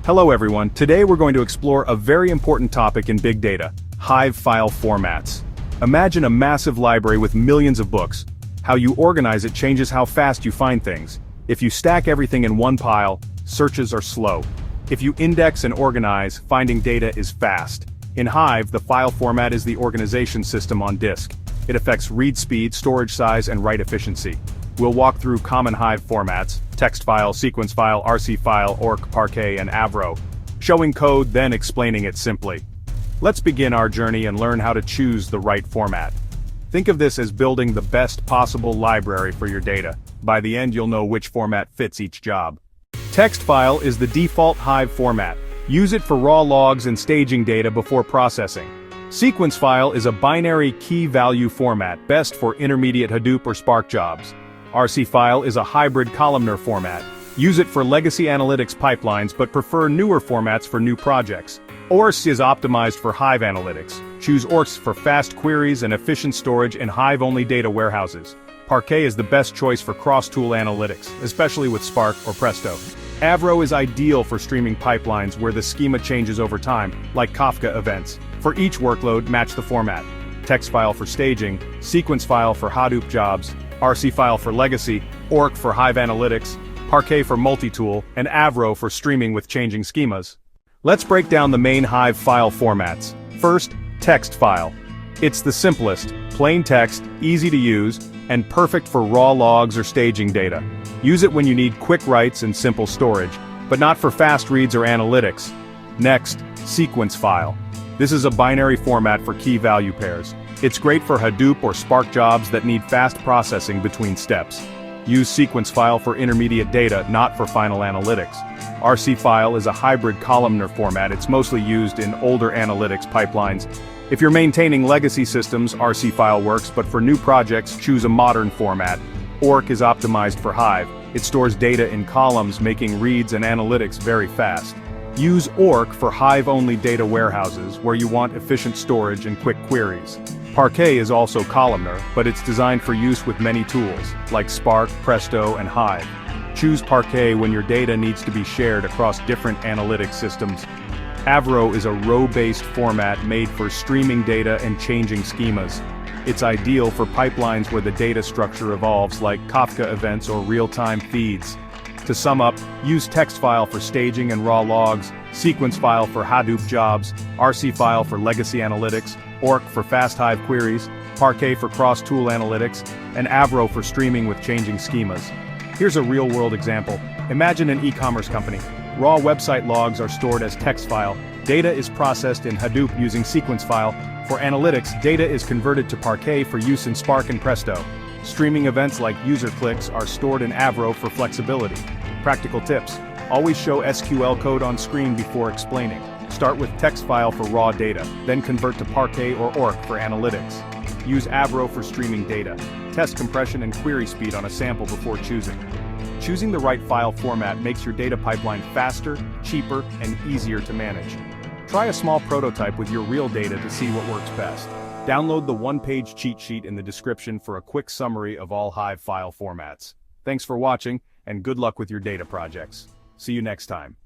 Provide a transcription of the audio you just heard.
Hello everyone, today we're going to explore a very important topic in big data, Hive file formats. Imagine a massive library with millions of books. How you organize it changes how fast you find things. If you stack everything in one pile, searches are slow. If you index and organize, finding data is fast. In Hive, the file format is the organization system on disk. It affects read speed, storage size, and write efficiency. We'll walk through common Hive formats, TextFile, SequenceFile, ORC file, ORC, Parquet, and Avro, showing code then explaining it simply. Let's begin our journey and learn how to choose the right format. Think of this as building the best possible library for your data. By the end you'll know which format fits each job. TextFile is the default Hive format. Use it for raw logs and staging data before processing. SequenceFile is a binary key value format, best for intermediate Hadoop or Spark jobs. ORC file is a hybrid columnar format. Use it for legacy analytics pipelines but prefer newer formats for new projects. ORC is optimized for Hive analytics. Choose ORC for fast queries and efficient storage in Hive-only data warehouses. Parquet is the best choice for cross-tool analytics, especially with Spark or Presto. Avro is ideal for streaming pipelines where the schema changes over time, like Kafka events. For each workload, match the format. TextFile for staging, SequenceFile for Hadoop jobs, ORC file for legacy, ORC for Hive analytics, Parquet for multi-tool, and Avro for streaming with changing schemas. Let's break down the main Hive file formats. First, TextFile. It's the simplest, plain text, easy to use, and perfect for raw logs or staging data. Use it when you need quick writes and simple storage, but not for fast reads or analytics. Next, SequenceFile. This is a binary format for key value pairs. It's great for Hadoop or Spark jobs that need fast processing between steps. Use SequenceFile for intermediate data, not for final analytics. ORC file is a hybrid columnar format. It's mostly used in older analytics pipelines. If you're maintaining legacy systems, ORC file works, but for new projects, choose a modern format. ORC is optimized for Hive. It stores data in columns, making reads and analytics very fast. Use ORC for Hive-only data warehouses, where you want efficient storage and quick queries. Parquet is also columnar, but it's designed for use with many tools, like Spark, Presto, and Hive. Choose Parquet when your data needs to be shared across different analytics systems. Avro is a row-based format made for streaming data and changing schemas. It's ideal for pipelines where the data structure evolves, like Kafka events or real-time feeds. To sum up, use TextFile for staging and raw logs, SequenceFile for Hadoop jobs, ORC file for legacy analytics, ORC for fast Hive queries, Parquet for cross-tool analytics, and Avro for streaming with changing schemas. Here's a real-world example. Imagine an e-commerce company. Raw website logs are stored as TextFile. Data is processed in Hadoop using SequenceFile. For analytics, data is converted to Parquet for use in Spark and Presto. Streaming events like user clicks are stored in Avro for flexibility. Practical tips. Always show SQL code on screen before explaining. Start with TextFile for raw data, then convert to Parquet or ORC for analytics. Use Avro for streaming data. Test compression and query speed on a sample before choosing. Choosing the right file format makes your data pipeline faster, cheaper, and easier to manage. Try a small prototype with your real data to see what works best. Download the one-page cheat sheet in the description for a quick summary of all Hive file formats. Thanks for watching, and good luck with your data projects. See you next time.